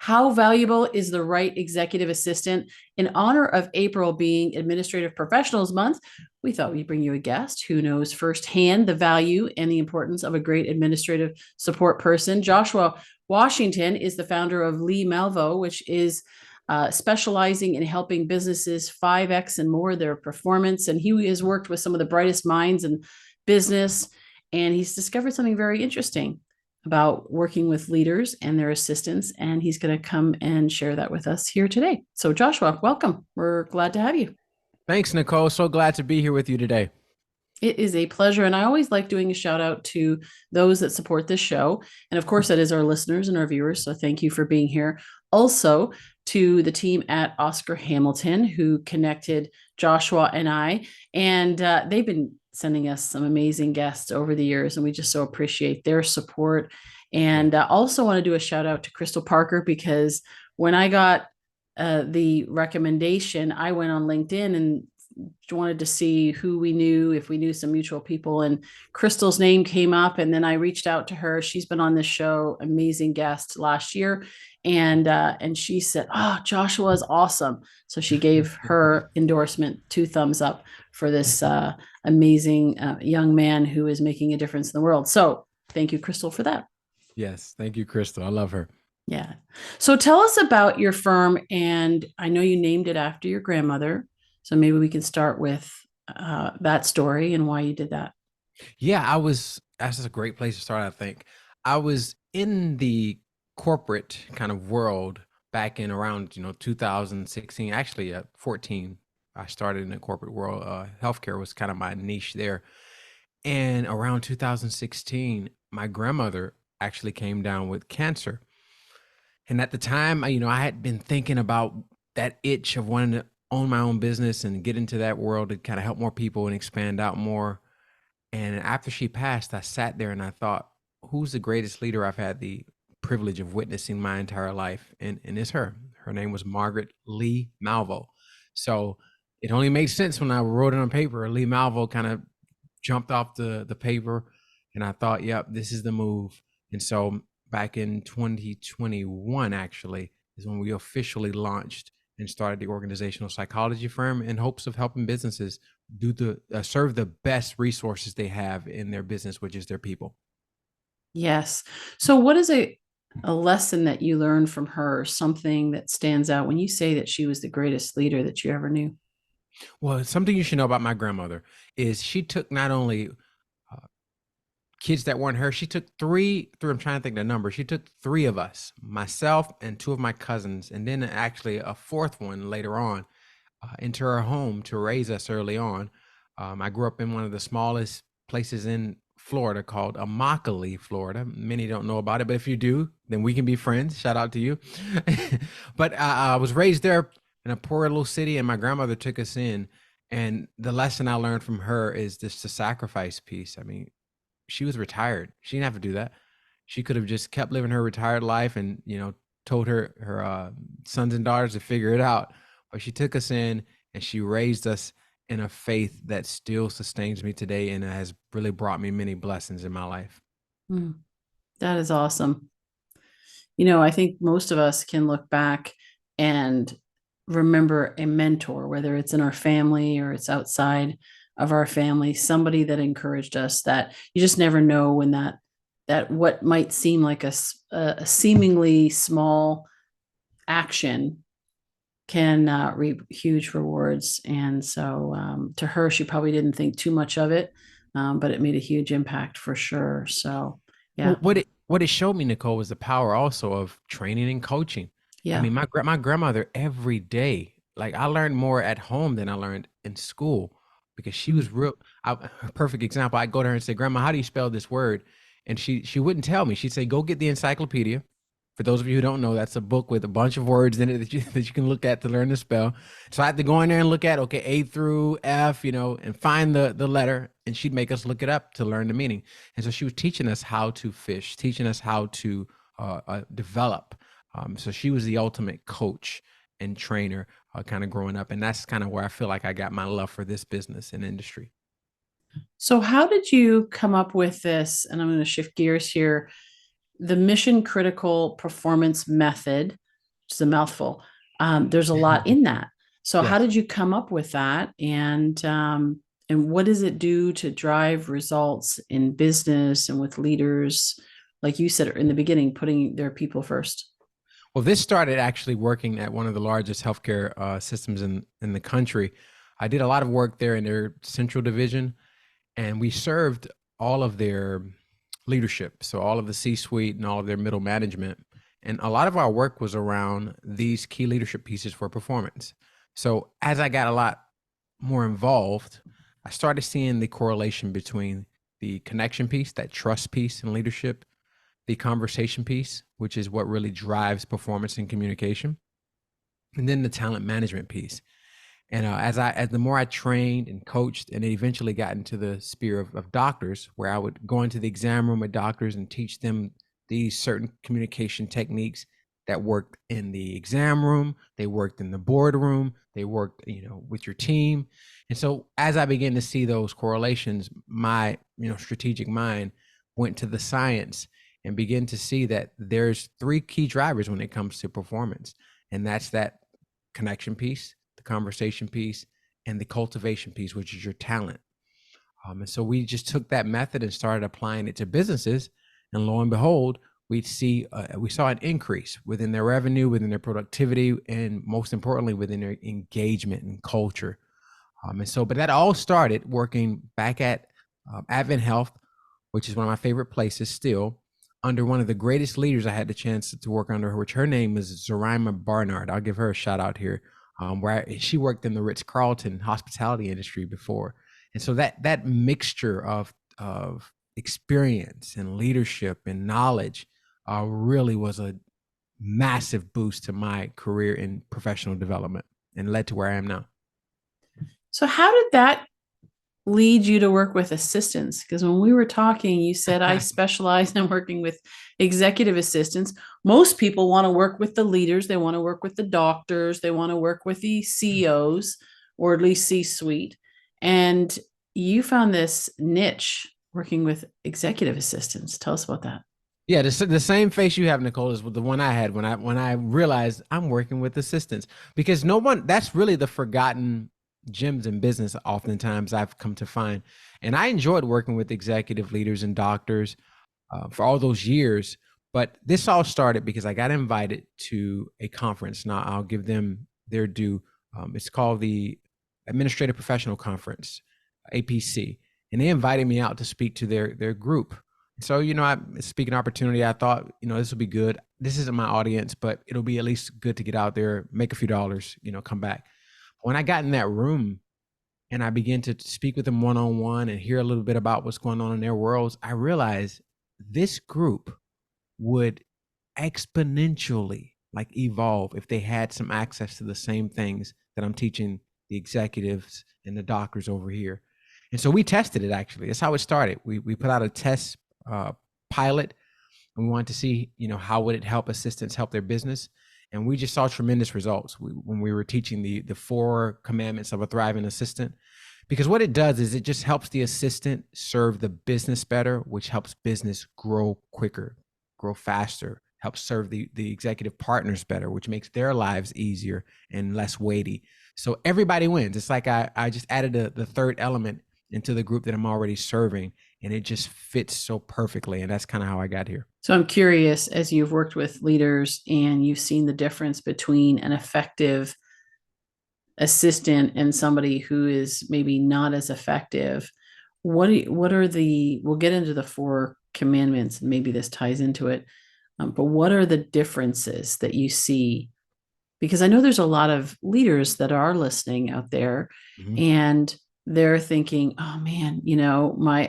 How valuable is the right executive assistant? In honor of April being Administrative Professionals Month, we thought we'd bring you a guest who knows firsthand the value and the importance of a great administrative support person. Joshua Washington is the founder of Lee Malveaux, which is specializing in helping businesses 5X and more their performance. And he has worked with some of the brightest minds in business, and he's discovered something very interesting about working with leaders and their assistants. And he's going to come and share that with us here today. So, Joshua, welcome. We're glad to have you. Thanks, Nicole. So glad to be here with you today. It is a pleasure. And I always like doing a shout out to those that support this show. And of course, that is our listeners and our viewers. So thank you for being here. Also, to the team at Oscar Hamilton who connected Joshua and I. And they've been sending us some amazing guests over the years. And we just so appreciate their support. And also want to do a shout out to Crystal Parker, because when I got the recommendation, I went on LinkedIn and wanted to see who we knew, if we knew some mutual people, and Crystal's name came up, and then I reached out to her. She's been on this show, amazing guest last year, and she said, "Oh, Joshua is awesome." So she gave her endorsement 2 thumbs up for this amazing young man who is making a difference in the world. So thank you, Crystal, for that. Yes, thank you, Crystal. I love her. Yeah. So tell us about your firm, and I know you named it after your grandmother. So maybe we can start with that story and why you did that. Yeah, that's a great place to start, I think. I was in the corporate kind of world back in around, 2016, actually 14. I started in the corporate world. Healthcare was kind of my niche there. And around 2016, my grandmother actually came down with cancer. And at the time, I had been thinking about that itch of wanting to own my own business and get into that world to kind of help more people and expand out more. And after she passed, I sat there and I thought, who's the greatest leader I've had the privilege of witnessing my entire life? And it's her. Her name was Margaret Lee Malveaux. So it only made sense when I wrote it on paper. Lee Malveaux kind of jumped off the paper, and I thought, yep, this is the move. And so back in 2021, actually, is when we officially launched and started the organizational psychology firm in hopes of helping businesses serve the best resources they have in their business, which is their people. Yes. So what is a lesson that you learned from her, something that stands out when you say that she was the greatest leader that you ever knew? Well, something you should know about my grandmother is she took not only kids that weren't her. She took three. I'm trying to think the number. She took three of us, myself and two of my cousins, and then actually a fourth one later on, into her home to raise us early on. I grew up in one of the smallest places in Florida called Immokalee, Florida. Many don't know about it, but if you do, then we can be friends. Shout out to you. But I was raised there in a poor little city, and my grandmother took us in. And the lesson I learned from her is this the sacrifice piece. I mean, she was retired. She didn't have to do that. She could have just kept living her retired life and, told her sons and daughters to figure it out. But she took us in and she raised us in a faith that still sustains me today and has really brought me many blessings in my life. Mm, that is awesome. I think most of us can look back and remember a mentor, whether it's in our family or it's outside of our family, somebody that encouraged us, that you just never know when that what might seem like a seemingly small action can reap huge rewards. And so to her, she probably didn't think too much of it, but it made a huge impact for sure. So, yeah. Well, what it showed me, Nicole, was the power also of training and coaching. I Yeah. mean, my grandmother every day, like I learned more at home than I learned in school because she was real. A perfect example. I go to her and say, "Grandma, how do you spell this word?" And she wouldn't tell me. She'd say, "Go get the encyclopedia." For those of you who don't know, that's a book with a bunch of words in it that you can look at to learn to spell. So I had to go in there and look at, okay, A through F, and find the letter, and she'd make us look it up to learn the meaning. And so she was teaching us how to fish, teaching us how to develop. So she was the ultimate coach and trainer, kind of growing up. And that's kind of where I feel like I got my love for this business and industry. So, how did you come up with this? And I'm going to shift gears here, the mission critical performance method. which is a mouthful. There's a lot in that. So how Yes. did you come up with that? And what does it do to drive results in business and with leaders, like you said in the beginning, putting their people first? Well, this started actually working at one of the largest healthcare systems in the country. I did a lot of work there in their central division, and we served all of their leadership, so all of the C-suite and all of their middle management. And a lot of our work was around these key leadership pieces for performance. So as I got a lot more involved, I started seeing the correlation between the connection piece, that trust piece in leadership, the conversation piece, which is what really drives performance and communication, and then the talent management piece. And as the more I trained and coached, and it eventually got into the sphere of doctors, where I would go into the exam room with doctors and teach them these certain communication techniques that worked in the exam room, they worked in the boardroom, they worked, with your team. And so as I began to see those correlations, my, strategic mind went to the science and began to see that there's three key drivers when it comes to performance. And that's that connection piece, the conversation piece, and the cultivation piece, which is your talent. And so we just took that method and started applying it to businesses, and lo and behold, we saw an increase within their revenue, within their productivity, and most importantly, within their engagement and culture. But that all started working back at Advent Health, which is one of my favorite places still, under one of the greatest leaders I had the chance to work under, which her name is Zorima Barnard. I'll give her a shout out here, she worked in the Ritz-Carlton hospitality industry before. And so that mixture of experience and leadership and knowledge really was a massive boost to my career in professional development and led to where I am now. So how did that lead you to work with assistants? Because when we were talking, you said I specialize in working with executive assistants. Most people want to work with the leaders, they want to work with the doctors, they want to work with the CEOs or at least C-suite. And you found this niche working with executive assistants. Tell us about that. Yeah, the same face you have, Nicole, is the one I had when I realized I'm working with assistants, because no one, that's really the forgotten gems in business. Oftentimes, I've come to find, and I enjoyed working with executive leaders and doctors for all those years. But this all started because I got invited to a conference. Now I'll give them their due. It's called the Administrative Professional Conference, APC, and they invited me out to speak to their group. So, I speaking opportunity, I thought, this will be good. This isn't my audience, but it'll be at least good to get out there, make a few dollars, come back. When I got in that room and I began to speak with them one-on-one and hear a little bit about what's going on in their worlds, I realized this group would exponentially like evolve if they had some access to the same things that I'm teaching the executives and the doctors over here. And so we tested it. Actually, that's how it started. We put out a test pilot, and we wanted to see, how would it help assistants help their business. And we just saw tremendous results when we were teaching the four commandments of a thriving assistant. Because what it does is it just helps the assistant serve the business better, which helps business grow quicker, grow faster, helps serve the executive partners better, which makes their lives easier and less weighty. So everybody wins. It's like I just added the third element into the group that I'm already serving, and it just fits so perfectly. And that's kind of how I got here. So I'm curious, as you've worked with leaders and you've seen the difference between an effective assistant and somebody who is maybe not as effective, what are the, we'll get into the four commandments and maybe this ties into it, but what are the differences that you see? Because I know there's a lot of leaders that are listening out there, Mm-hmm. and they're thinking, oh man,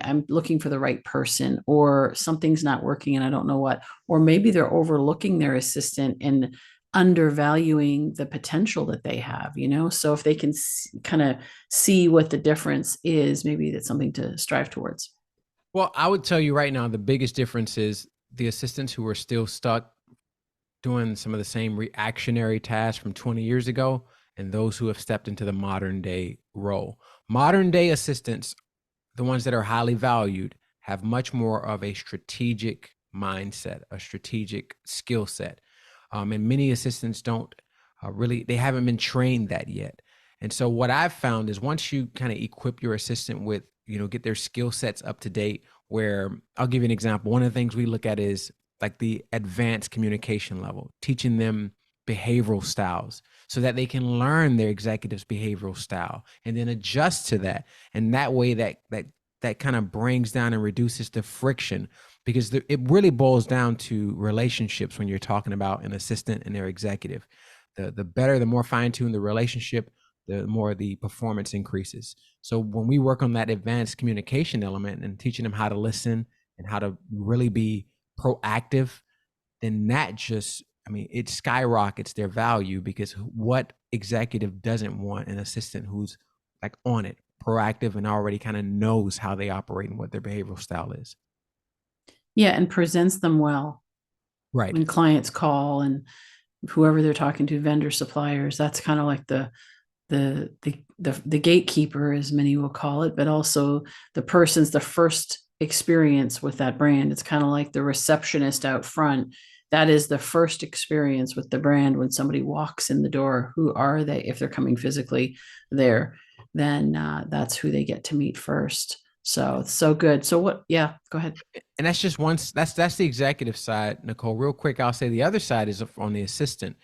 I'm looking for the right person, or something's not working and I don't know what, or maybe they're overlooking their assistant and undervaluing the potential that they have, so if they can kind of see what the difference is, maybe that's something to strive towards. Well, I would tell you right now, the biggest difference is the assistants who are still stuck doing some of the same reactionary tasks from 20 years ago, and those who have stepped into the modern day role. Modern day assistants, the ones that are highly valued, have much more of a strategic mindset, a strategic skill set. And many assistants don't really, they haven't been trained that yet. And so what I've found is once you kind of equip your assistant with, get their skill sets up to date, where I'll give you an example. One of the things we look at is like the advanced communication level, teaching them behavioral styles so that they can learn their executive's behavioral style and then adjust to that. And that way that kind of brings down and reduces the friction, because it really boils down to relationships when you're talking about an assistant and their executive. The better, the more fine-tuned the relationship, the more the performance increases. So when we work on that advanced communication element and teaching them how to listen and how to really be proactive, then that just, I mean, it skyrockets their value, because what executive doesn't want an assistant who's like on it, proactive, and already kind of knows how they operate and what their behavioral style is. Yeah, and presents them well Right. when clients call and whoever they're talking to, vendor suppliers. That's kind of like the gatekeeper, as many will call it, but also the person's the first experience with that brand. It's kind of like the receptionist out front. That is the first experience with the brand. When somebody walks in the door, who are they? If they're coming physically there, then that's who they get to meet first. So it's so good. So what? Yeah, go ahead. And that's just one, that's the executive side, Nicole. Real quick, I'll say the other side is on the assistant.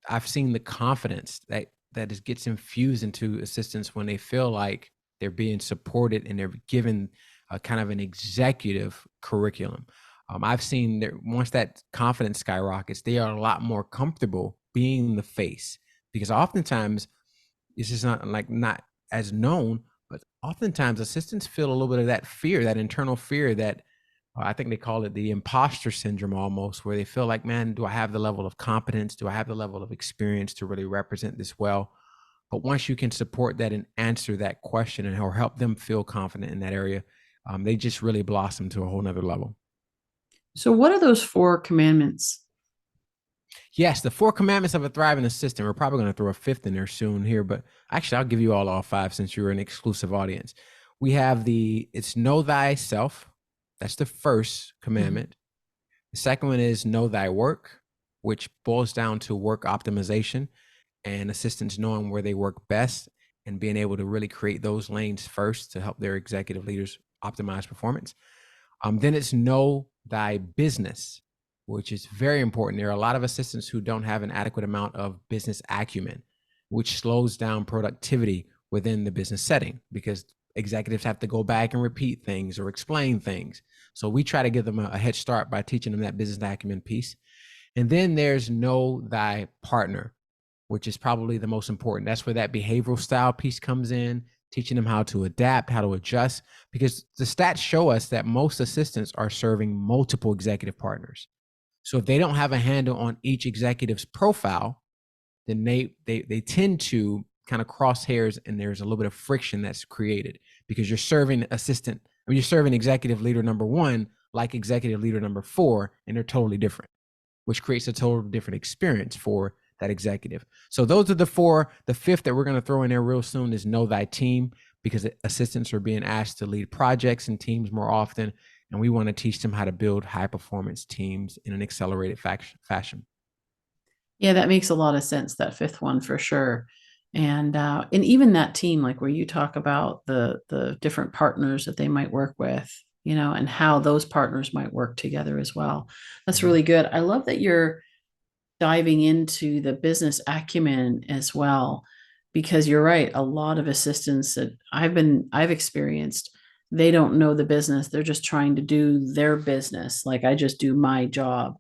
I've seen the confidence that is gets infused into assistants when they feel like they're being supported and they're given a kind of an executive curriculum. I've seen that once that confidence skyrockets, they are a lot more comfortable being the face, because oftentimes it's just not as known, but oftentimes assistants feel a little bit of that fear, that internal fear that I think they call it the imposter syndrome almost, where they feel like, man, do I have the level of competence? Do I have the level of experience to really represent this well? But once you can support that and answer that question and or help them feel confident in that area, they just really blossom to a whole nother level. So what are those four commandments? Yes, the four commandments of a thriving assistant. We're probably going to throw a fifth in there soon here, but actually, I'll give you all five since you're an exclusive audience. We have it's know thyself. That's the first Mhm. commandment. The second one is know thy work, which boils down to work optimization and assistants knowing where they work best and being able to really create those lanes first to help their executive leaders optimize performance. Then it's know thy business, which is very important. There are a lot of assistants who don't have an adequate amount of business acumen, which slows down productivity within the business setting, because executives have to go back and repeat things or explain things. So we try to give them a head start by teaching them that business acumen piece. And then there's know thy partner, which is probably the most important. That's where that behavioral style piece comes in, teaching them how to adapt, how to adjust, because the stats show us that most assistants are serving multiple executive partners. So if they don't have a handle on each executive's profile, then they tend to kind of cross hairs, and there's a little bit of friction that's created, because you're serving assistant, I mean, you're serving executive leader number one like executive leader number four, and they're totally different, which creates a totally different experience for that executive. So those are the four. The fifth that we're going to throw in there real soon is know thy team, because assistants are being asked to lead projects and teams more often, and we want to teach them how to build high performance teams in an accelerated fashion. Yeah, that makes a lot of sense, that fifth one for sure. And even that team, like where you talk about the different partners that they might work with, and how those partners might work together as well. That's Mhm. really good. I love that you're diving into the business acumen as well, because you're right. A lot of assistants that I've experienced, they don't know the business. They're just trying to do their business. Like, I just do my job,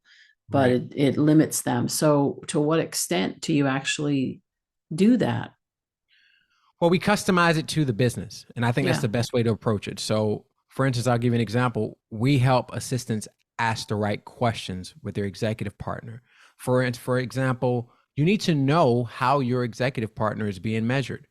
but Right. it limits them. So to what extent do you actually do that? Well, we customize it to the business, and I think that's Yeah. the best way to approach it. So, for instance, I'll give you an example. We help assistants ask the right questions with their executive partner. For example, you need to know how your executive partner is being measured.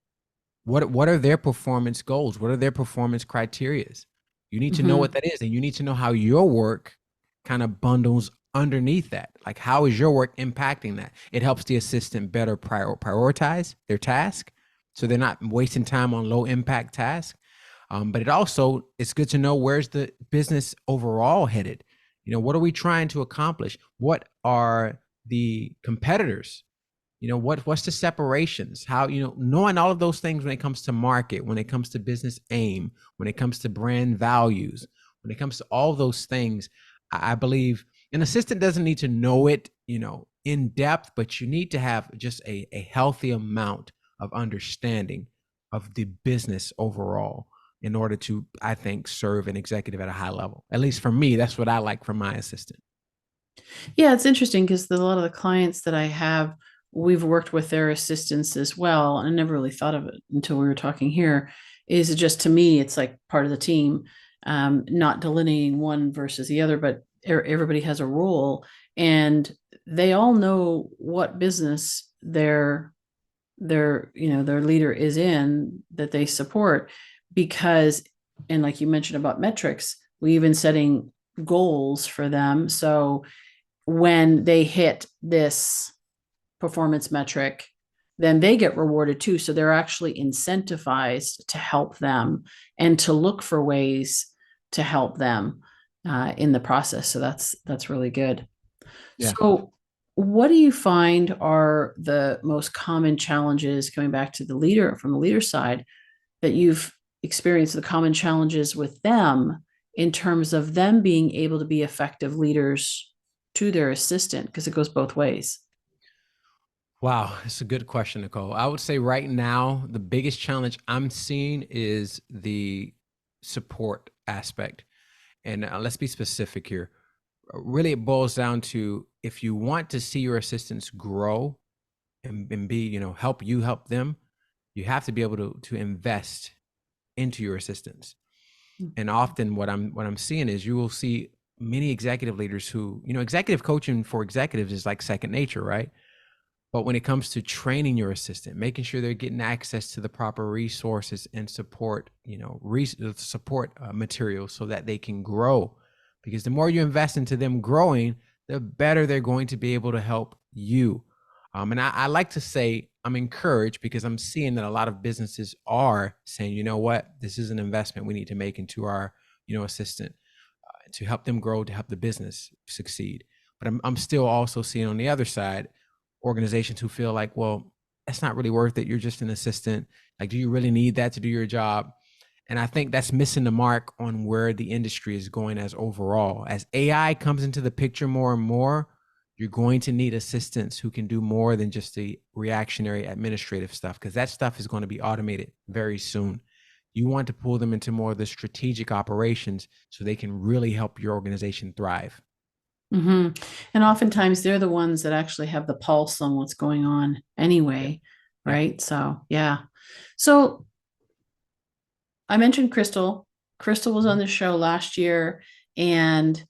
What are their performance goals? What are their performance criterias? You need to know what Hmm. that is, and you need to know how your work kind of bundles underneath that. Like, how is your work impacting that? It helps the assistant better prioritize their task, so they're not wasting time on low impact tasks. But it's good to know, where's the business overall headed. What are we trying to accomplish? What are the competitors, what's the separations, how, knowing all of those things when it comes to market, when it comes to business aim, when it comes to brand values, when it comes to all those things. I believe an assistant doesn't need to know it, in depth, but you need to have just a healthy amount of understanding of the business overall in order to, I think, serve an executive at a high level. At least for me, that's what I like from my assistant. Yeah, it's interesting because a lot of the clients that I have, we've worked with their assistants as well. And I never really thought of it until we were talking here. Is it just, to me, it's like part of the team, not delineating one versus the other, but everybody has a role and they all know what business their leader is in that they support because, and like you mentioned about metrics, we even setting goals for them. So when they hit this performance metric, then they get rewarded too. So they're actually incentivized to help them and to look for ways to help them in the process. So that's really good. Yeah. So what do you find are the most common challenges coming back to the leader from the leader side that you've experienced, the common challenges with them in terms of them being able to be effective leaders to their assistant? Because it goes both ways. Wow, it's a good question, Nicole. I would say right now, the biggest challenge I'm seeing is the support aspect. And let's be specific here. Really, it boils down to, if you want to see your assistants grow and be, help them, you have to be able to invest into your assistants. And often what I'm seeing is, you will see many executive leaders who, executive coaching for executives is like second nature, right? But when it comes to training your assistant, making sure they're getting access to the proper resources and support, support materials so that they can grow. Because the more you invest into them growing, the better they're going to be able to help you. And I like to say I'm encouraged because I'm seeing that a lot of businesses are saying, you know what, this is an investment we need to make into our, assistant to help them grow, to help the business succeed. But I'm still also seeing on the other side organizations who feel like, well, that's not really worth it. You're just an assistant. Like, do you really need that to do your job? And I think that's missing the mark on where the industry is going as overall. As AI comes into the picture more and more, you're going to need assistants who can do more than just the reactionary administrative stuff, because that stuff is going to be automated very soon. You want to pull them into more of the strategic operations so they can really help your organization thrive. Mm-hmm. And oftentimes they're the ones that actually have the pulse on what's going on Yeah. anyway, Yeah. right? So, yeah. So I mentioned Crystal. Crystal was on Mhm. the show last year, and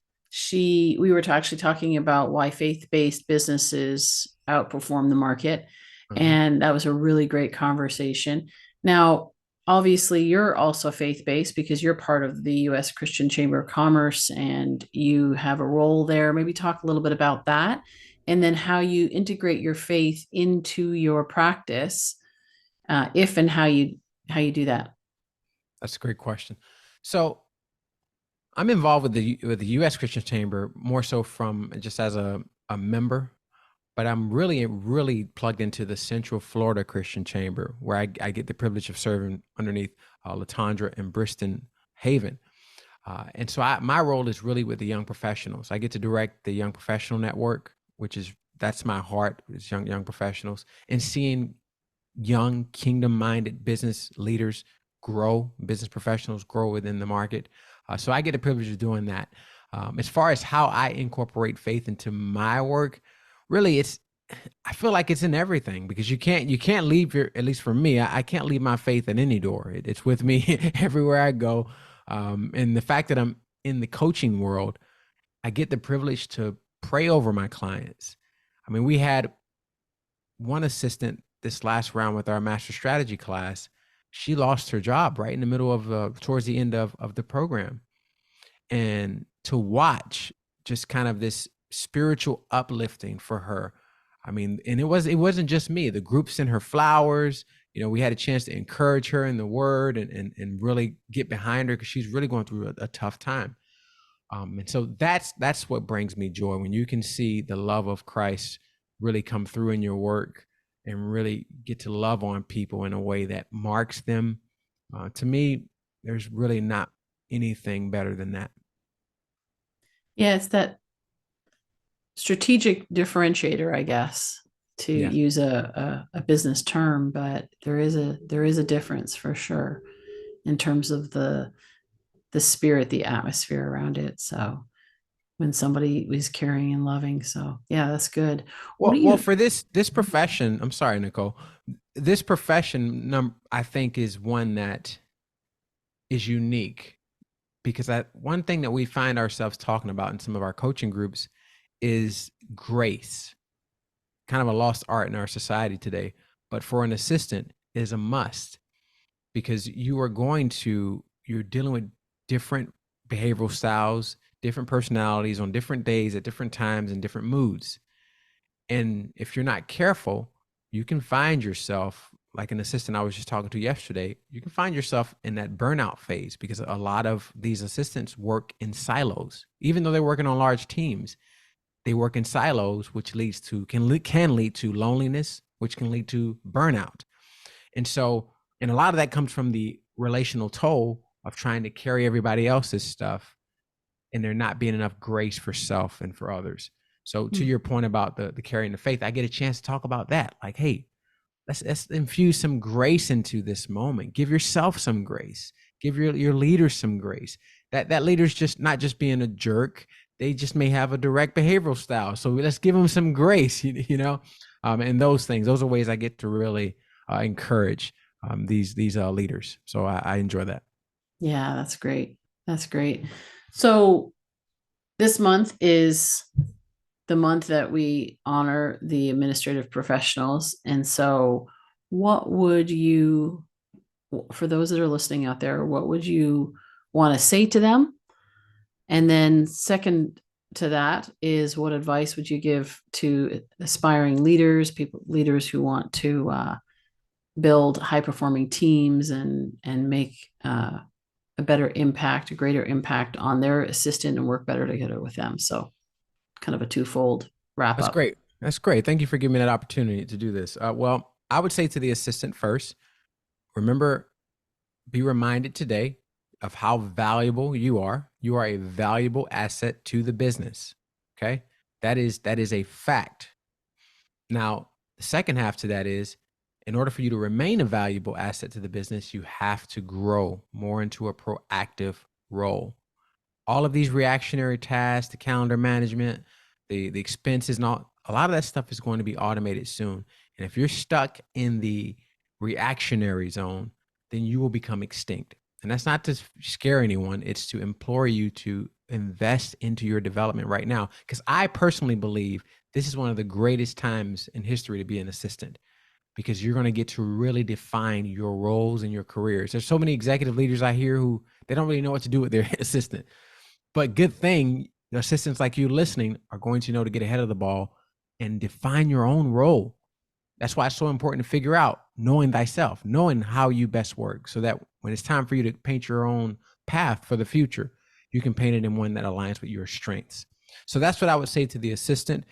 we were actually talking about why faith-based businesses outperform the market. Uh-huh. And that was a really great conversation. Now, obviously, you're also faith-based because you're part of the U.S. Christian Chamber of Commerce and you have a role there. Maybe talk a little bit about that and then how you integrate your faith into your practice, if and how you do that. That's a great question. So I'm involved with the U.S. Christian Chamber more so from just as a member, but I'm really plugged into the Central Florida Christian Chamber, where I get the privilege of serving underneath Latondra and Briston Haven. And so my role is really with the young professionals. I get to direct the young professional network, which is that's my heart, is young professionals, and seeing young kingdom minded business leaders grow, business professionals grow within the market. So I get the privilege of doing that. As far as how I incorporate faith into my work, really, I feel like it's in everything, because you can't leave your, at least for me, I can't leave my faith at any door. It's with me everywhere I go. And the fact that I'm in the coaching world, I get the privilege to pray over my clients. I mean, we had one assistant this last round with our master strategy class. She lost her job right in the middle of towards the end of the program. And to watch just kind of this spiritual uplifting for her. I mean, and it wasn't just me. The group sent her flowers. We had a chance to encourage her in the word and really get behind her, because she's really going through a tough time. And so that's what brings me joy, when you can see the love of Christ really come through in your work and really get to love on people in a way that marks them. To me, there's really not anything better than that. Yeah, it's that strategic differentiator, I guess, to Yeah. use a business term, but there is a difference for sure in terms of the spirit, the atmosphere around it. So when somebody is caring and loving. So yeah, that's good. What do Well, you for this profession, I'm sorry, Nicole. This profession, I think, is one that is unique because one thing that we find ourselves talking about in some of our coaching groups is grace, kind of a lost art in our society today. But for an assistant, it is a must because you're dealing with different behavioral styles, different personalities on different days at different times and different moods. And if you're not careful, you can find yourself like an assistant I was just talking to yesterday. You can find yourself in that burnout phase because a lot of these assistants work in silos. Even though they're working on large teams, they work in silos, which can lead to loneliness, which can lead to burnout. And so, and a lot of that comes from the relational toll of trying to carry everybody else's stuff and there not being enough grace for self and for others. So to your point about the carrying the faith, I get a chance to talk about that. Like, hey, let's infuse some grace into this moment. Give yourself some grace. Give your leaders some grace. That leader's just not just being a jerk. They just may have a direct behavioral style. So let's give them some grace, and those things. Those are ways I get to really encourage these leaders. So I enjoy that. Yeah, that's great. That's great. So this month is the month that we honor the administrative professionals. And so, what would you, for those that are listening out there, what would you want to say to them? And then, second to that, is what advice would you give to aspiring leaders, leaders who want to build high performing teams and make a better impact, a greater impact on their assistant and work better together with them? So, kind of a twofold wrap That's up. great. That's great. Thank you for giving me that opportunity to do this. Well, I would say to the assistant first, remember, be reminded today of how valuable you are. You are a valuable asset to the business. Okay. That is a fact. Now, the second half to that is in order for you to remain a valuable asset to the business, you have to grow more into a proactive role. All of these reactionary tasks, the calendar management, the expenses, and all a lot of that stuff is going to be automated soon. And if you're stuck in the reactionary zone, then you will become extinct. And that's not to scare anyone, it's to implore you to invest into your development right now. Because I personally believe this is one of the greatest times in history to be an assistant because you're going to get to really define your roles and your careers. There's so many executive leaders I hear who they don't really know what to do with their assistant. But good thing the assistants like you listening are going to know to get ahead of the ball and define your own role. That's why it's so important to figure out knowing thyself, knowing how you best work so that when it's time for you to paint your own path for the future, you can paint it in one that aligns with your strengths. So that's what I would say to the assistant.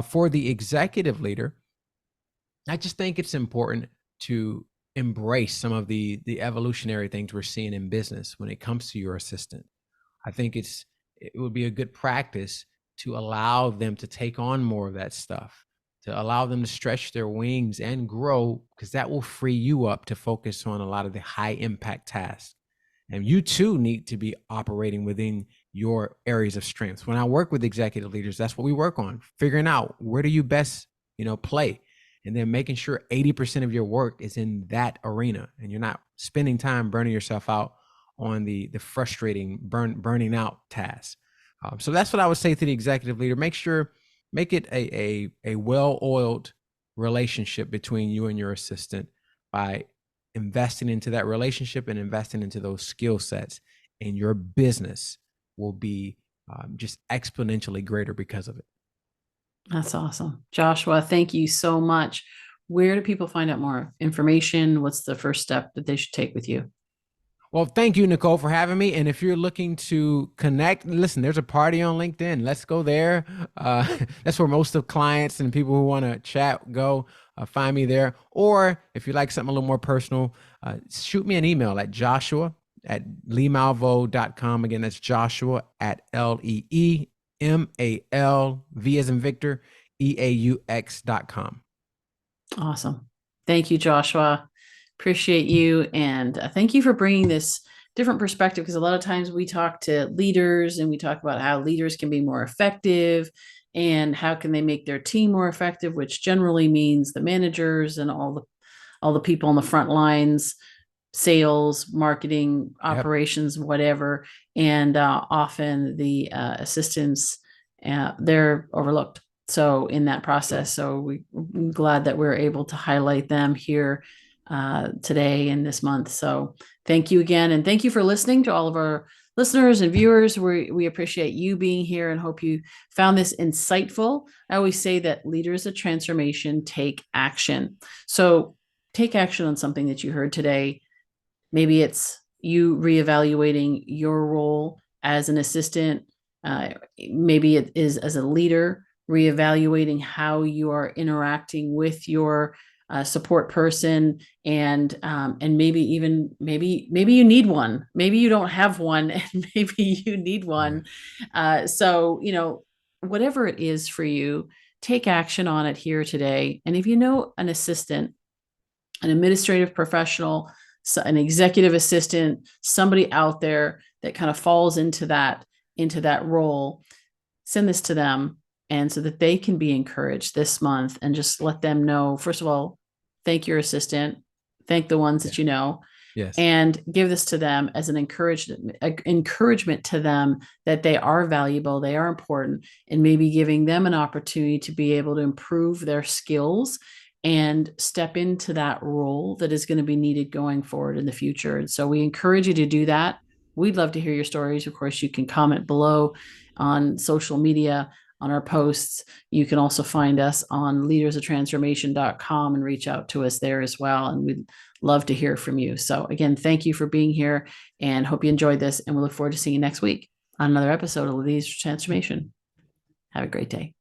For the executive leader, I just think it's important to embrace some of the evolutionary things we're seeing in business when it comes to your assistant. I think it would be a good practice to allow them to take on more of that stuff, to allow them to stretch their wings and grow, because that will free you up to focus on a lot of the high impact tasks. And you too need to be operating within your areas of strengths. When I work with executive leaders, that's what we work on, figuring out where do you best, play, and then making sure 80% of your work is in that arena and you're not spending time burning yourself out on the frustrating burning out tasks. So that's what I would say to the executive leader. Make it a well-oiled relationship between you and your assistant by investing into that relationship and investing into those skill sets, and your business will be just exponentially greater because of it. That's awesome. Joshua, thank you so much. Where do people find out more information? What's the first step that they should take with you? Well, thank you, Nicole, for having me. And if you're looking to connect, listen, there's a party on LinkedIn. Let's go there. That's where most of clients and people who want to chat go. Find me there. Or if you like something a little more personal, shoot me an email at Joshua at leemalveaux.com. Again, that's Joshua at LeeMalv as in Victor, EAUX.com. Awesome. Thank you, Joshua. Appreciate you. And thank you for bringing this different perspective, because a lot of times we talk to leaders and we talk about how leaders can be more effective and how can they make their team more effective, which generally means the managers and all the people on the front lines, sales, marketing, Yep. operations, whatever. And often the assistants, they're overlooked. So in that process, we're glad that we're able to highlight them here today and this month. So thank you again. And thank you for listening to all of our listeners and viewers. We appreciate you being here and hope you found this insightful. I always say that leaders of transformation take action. So take action on something that you heard today. Maybe it's you reevaluating your role as an assistant. Maybe it is as a leader, reevaluating how you are interacting with your support person, and maybe you need one. Maybe you don't have one, and maybe you need Yeah. one. So whatever it is for you, take action on it here today. And if you know an assistant, an administrative professional, an executive assistant, somebody out there that kind of falls into that role, send this to them, and so that they can be encouraged this month, and just let them know, first of all, thank your assistant, thank the ones Yeah. that you know, Yes. and give this to them as an encouragement to them that they are valuable, they are important, and maybe giving them an opportunity to be able to improve their skills and step into that role that is going to be needed going forward in the future. And so we encourage you to do that. We'd love to hear your stories. Of course, you can comment below on social media on our posts. You can also find us on leadersoftransformation.com and reach out to us there as well. And we'd love to hear from you. So again, thank you for being here and hope you enjoyed this. And we look forward to seeing you next week on another episode of Leaders of Transformation. Have a great day.